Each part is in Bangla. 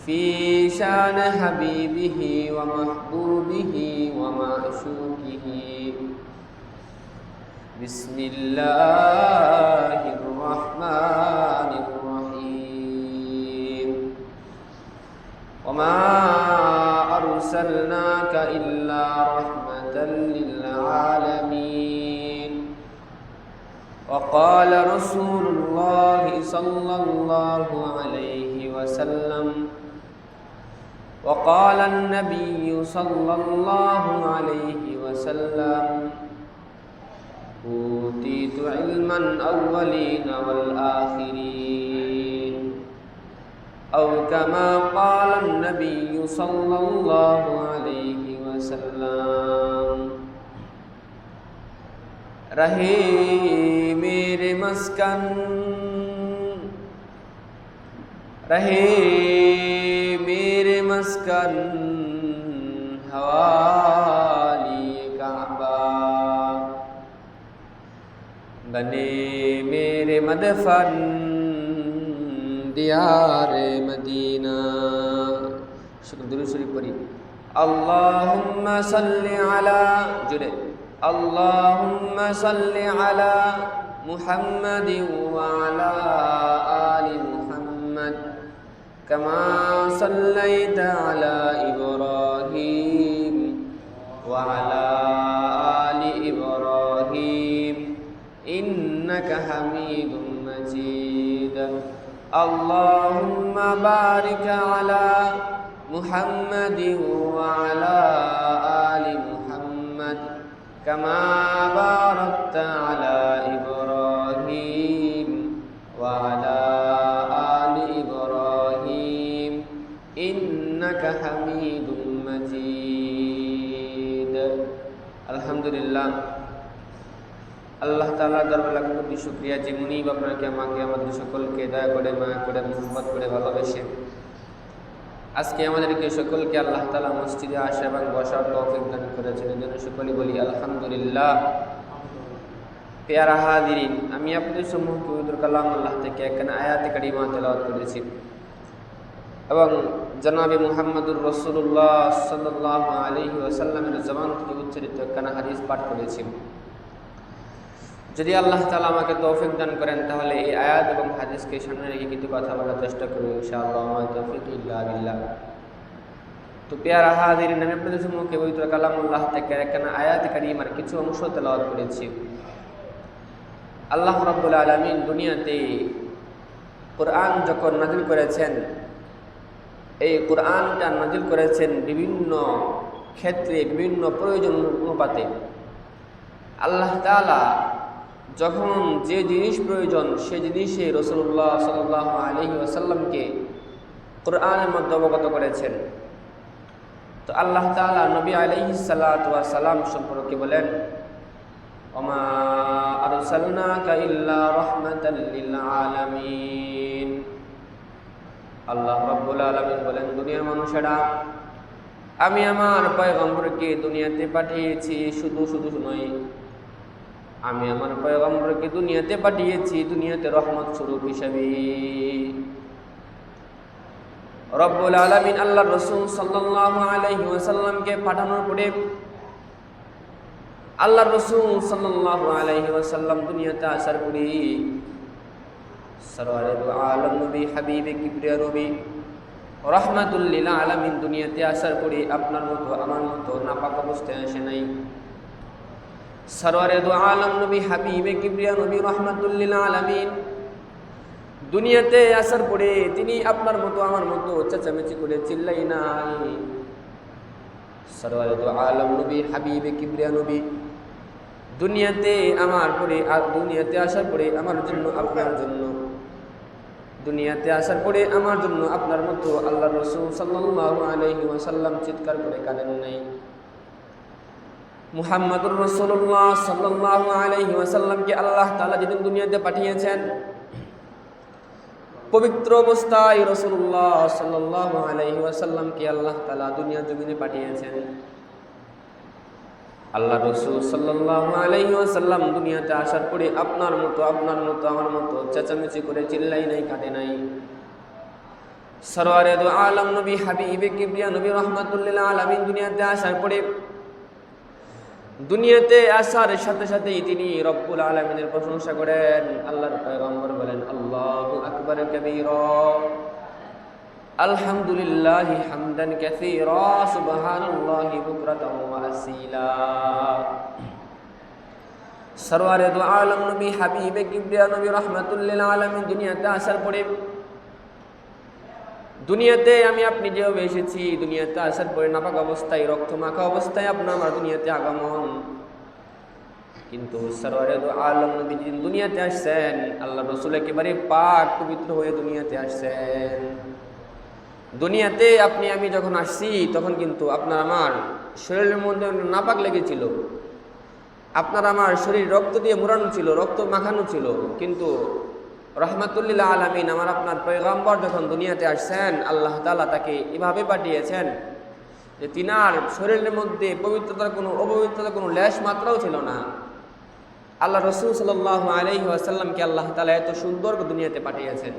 في شان حبيبه ومحبوبه ومعشوقه بسم الله الرحمن الرحيم وما أرسلناك إلا رحمة للعالمين وقال رسول الله صلى الله عليه وسلم وقال النبي صلى الله عليه وسلم أوتيت علم الأولين والآخرين أو كما قال النبي صلى الله عليه وسلم रहे मेरे मस्कन रहे मेरे मस्कन हवाली काबा बने मेरे मदफन दियार मदीना। शुक्र दुरूद शरीफ पढ़ी। अल्लाहुम्मा सल्लि अला जुड़े अल्लाहुम्मा सल्लि अला मुहम्मद व अला आलि मुहम्मद कमा सल्लैता अला इब्राहीम व अला आलि इब्राहीम इन्नका हमीदुम मजीद। अल्लाहुम्मा बारिक अला मुहम्मद व अला आलि मुहम्मद कमा बारकता अला इब्राहीम व अला आलि इब्राहीम इन्नका हमीदुम मजीद। अल्हम्दुलिल्लाह আল্লাহ তাআলার দরবারে লাখ কোটি শুকরিয়া যে মুনিব আপনাকে আমাকে আমাদের সকলকে দয়া করে মায়া করে মুহাব্বত করে ভালোবেসে আজকে আমাদেরকে সকলকে আল্লাহ তাআলা মসজিদে আসা এবং বসার তৌফিক দান করেছেন। এজন্য সকলে বলি আলহামদুলিল্লাহ। প্যারা হাজিরিন, আমি আপনাদের সম্মুখে পবিত্র কালাম আল্লাহ থেকে একখানা আয়াতে কারিমা তেলাওয়াত করেছি এবং জনাবে মুহাম্মদুর রাসূলুল্লাহ সাল্লাল্লাহু আলাইহি ওয়াসাল্লামের জবান থেকে উচ্চারিত একখানা হাদিস পাঠ করেছি। যদি আল্লাহ তাআলা আমাকে তৌফিক দান করেন তাহলে এই আয়াত এবং হাদিসকে সামনে রেখে কিছু কথা বলার চেষ্টা করব ইনশাআল্লাহ। মা তৌফিক ইল্লা বিল্লাহ। তো প্যারা হাজিরিন, আমি আপনাদের সম্মুখে পবিত্র কালামুল্লাহ থেকে একখানা আয়াত কারিমার কিছু অংশ তেলাওয়াত করেছি। আল্লাহ রাব্বুল আলামিন দুনিয়াতে কোরআন যখন নাযিল করেছেন, এই কোরআনটা নাযিল করেছেন বিভিন্ন ক্ষেত্রে বিভিন্ন প্রয়োজন অনুপাতে। আল্লাহ তাআলা যখন যে জিনিস প্রয়োজন সে জিনিসে রাসূলুল্লাহ সাল্লাল্লাহু আলাইহি ওয়াসাল্লামকে কোরআনের মধ্যে অবগত করেছেন। তো আল্লাহ তাআলা নবী আলাইহিস সালাতু ওয়াস সালাম সম্পর্কে বলেন, ওমা আরসালনাকা ইল্লা রাহমাতাল লিল আলামিন। আল্লাহ রাব্বুল আলামিন বলেন, দুনিয়ার মানুষেরা আমি আমার পয়গম্বরকে দুনিয়াতে পাঠিয়েছি, শুধু নয়, আমি আমার পয়গম্বরকে দুনিয়াতে পাঠিয়েছি দুনিয়াতে রহমত স্বরূপ হিসেবে। রব্বুল আলামিন আল্লাহর রাসূল সাল্লাল্লাহু আলাইহি ওয়াসাল্লামকে পাঠানোর পরে আল্লাহর রাসূল সাল্লাল্লাহু আলাইহি ওয়াসাল্লাম দুনিয়াতে আসার পরে সরওয়ারে দু আলম নবী হাবিবে কিবরিয়া নবী রাহমাতুল লিল আলামিন দুনিয়াতে আসার পরে আপনার মতো আমার মতো নাপাক অবস্থায় আসে নাই। সরওয়ারে দু আলম নবী হাবিবে কিবরিয়া নবী রাহমাতুল লিল আলামিন দুনিয়াতে আসার পরে তিনি আপনার মতো আমার মতো চেঁচামেচি করে চিল্লাই নাই। সরওয়ারে দু আলম নবী হাবিবে কিবরিয়া নবী দুনিয়াতে আমার পরে দুনিয়াতে আসার পরে আমার জন্য আপনার জন্য দুনিয়াতে আসার পরে আমার জন্য আপনার মতো আল্লাহর রাসূল সাল্লাল্লাহু আলাইহি ওয়াসাল্লাম চিৎকার করে কাঁদেন নাই। মুহাম্মদুর রাসূলুল্লাহ সাল্লাল্লাহু আলাইহি ওয়াসাল্লামকে আল্লাহ তাআলা যেদিন দুনিয়াতে পাঠিয়েছেন, পবিত্র অবস্থায় রাসূলুল্লাহ সাল্লাল্লাহু আলাইহি ওয়াসাল্লামকে আল্লাহ তাআলা দুনিয়ার জমিনে পাঠিয়েছেন। আল্লাহ রাসূল সাল্লাল্লাহু আলাইহি ওয়াসাল্লাম দুনিয়াতে আসার পরে আপনার মতো আমার মতো চেঁচামেচি করে চিল্লাই নাই, কাঁদে নাই। সরওয়ারে দু আলম নবী হাবিবে কিবরিয়া নবী রাহমাতুল লিল আলামিন দুনিয়াতে আসার পরে দুনিয়াতে আসার সাথে সাথেই তিনি রব্বুল আলামিনের প্রশংসা করেন। আল্লাহর পয়গম্বর বলেন, আল্লাহু আকবার কাবীরা, আলহামদুলিল্লাহি হামদান কাসীরা, সুবহানাল্লাহি বুকরাতাও ওয়া আসীলা। সরওয়ারে দু আলম নবী হাবিবে কিবরিয়া নবী রাহমাতুল লিল আলামিন দুনিয়াতে আসার পরে দুনিয়াতে আমি আপনি যেভাবে এসেছি, দুনিয়াতে আসার পরে নাপাক অবস্থায়, রক্ত মাখা অবস্থায় আপনার আমার দুনিয়াতে আগমন। কিন্তু সরওয়ারে দু আলম নবী যেদিন দুনিয়াতে আসছেন, আল্লাহ রসুল একেবারে পাক পবিত্র হয়ে দুনিয়াতে আসছেন। দুনিয়াতে আপনি আমি যখন আসছি তখন কিন্তু আপনার আমার শরীরের মধ্যে নাপাক লেগেছিল, আপনার আমার শরীর রক্ত দিয়ে মুড়ানো ছিল, রক্ত মাখানো ছিল। কিন্তু রহমাতুল্লিল আলামিন আমার আপনার পয়গম্বর যখন দুনিয়াতে আসছেন, আল্লাহ তাআলা তাকে এভাবে পাঠিয়েছেন যে তিনার শরীরের মধ্যে পবিত্রতার কোনো অপবিত্রতার কোনো লেশ মাত্রাও ছিল না। আল্লাহ রসুল সাল্লাল্লাহু আলাইহি ওয়াসাল্লামকে আল্লাহ তাআলা এত সুন্দর দুনিয়াতে পাঠিয়েছেন।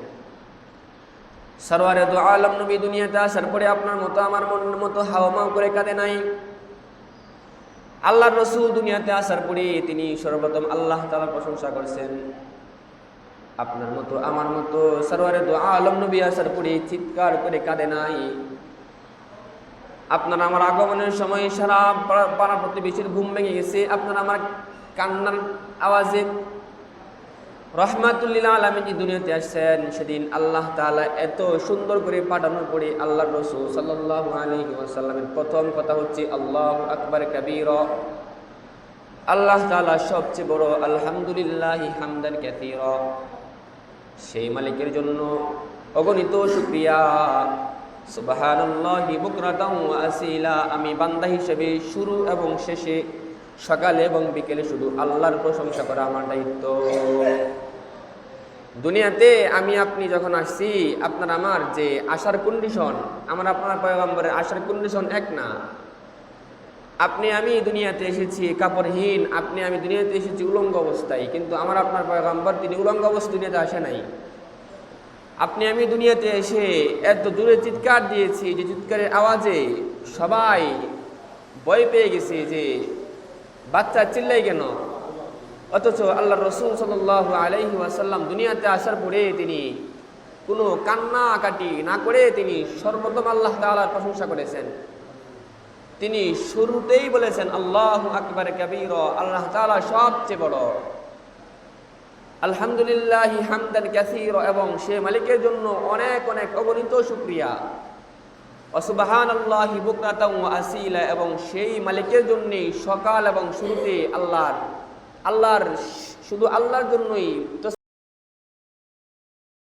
সরওয়ারে দু আলম নবী দুনিয়াতে আসার পরে আপনার মতো আমার মনের মতো হাওয়ামাও করে কাঁদে নাই। আল্লাহ রসুল দুনিয়াতে আসার পরে তিনি সর্বপ্রথম আল্লাহ তাআলার প্রশংসা করছেন। আপনার মতো আমার মতো সরওয়ারে দু আলম নবী আসার পরে চিৎকার করে কাঁদে নাই। আপনার আমার আগমনের সময় সারা পাড়া প্রতিবেশীর ঘুম ভেঙে গেছে আপনার আমার কান্নার আওয়াজে। রহমাতুল লিল আলামিন যে দুনিয়াতে আসছেন, সেদিন আল্লাহ তাআলা এত সুন্দর করে পাঠানোর পরে আল্লাহ রসুল সাল্লাল্লাহু আলাইহি ওয়াসাল্লামের প্রথম কথা হচ্ছে আল্লাহু আকবার কাবীরা, আল্লাহ তাআলা সবচেয়ে বড়, আলহামদুলিল্লাহি হামদান কাসীরা। সেই মালিকের জন্য অগণিত শুকরিয়া, সুবহানাল্লাহি বুকরাতাও ওয়া আসীলা। আমি বান্দা হিসেবে শুরু এবং শেষে, সকালে এবং বিকেলে শুধু আল্লাহর প্রশংসা করা আমার দায়িত্ব। দুনিয়াতে আমি আপনি যখন আসছি, আপনার আমার যে আসার কন্ডিশন, আমার আপনার পয়গম্বরের আসার কন্ডিশন এক না। আপনি আমি দুনিয়াতে এসেছি কাপড়হীন, আপনি আমি দুনিয়াতে এসেছি উলঙ্গ অবস্থায়, কিন্তু আমার আপনার পয়গম্বর তিনি উলঙ্গ অবস্থায় দুনিয়াতে আসে নাই। আপনি আমি দুনিয়াতে এসে এত দূরে চিৎকার দিয়েছি যে চিৎকারের আওয়াজে সবাই ভয় পেয়ে গেছে যে বাচ্চা চিল্লাই কেন। অথচ আল্লাহ রসুল সাল্লাল্লাহু আলাইহি ওয়াসাল্লাম দুনিয়াতে আসার পরে তিনি কোনো কান্নাকাটি না করে তিনি সর্বপ্রথম আল্লাহ তাআলার প্রশংসা করেছেন। তিনি শুরুতেই বলেছেন আল্লাহু আকবার কাবীরা, আল্লাহ তাআলা সবচেয়ে বড়, আলহামদুলিল্লাহি হামদান কাসীরা, এবং সে মালিকের জন্য অনেক অনেক অগণিত শুকরিয়া, ওয়া সুবহানাল্লাহি বুকরাতাও ওয়া আসীলা, এবং সেই মালিকের জন্যই সকাল এবং শুরুতে আল্লাহর শুধু আল্লাহর জন্যই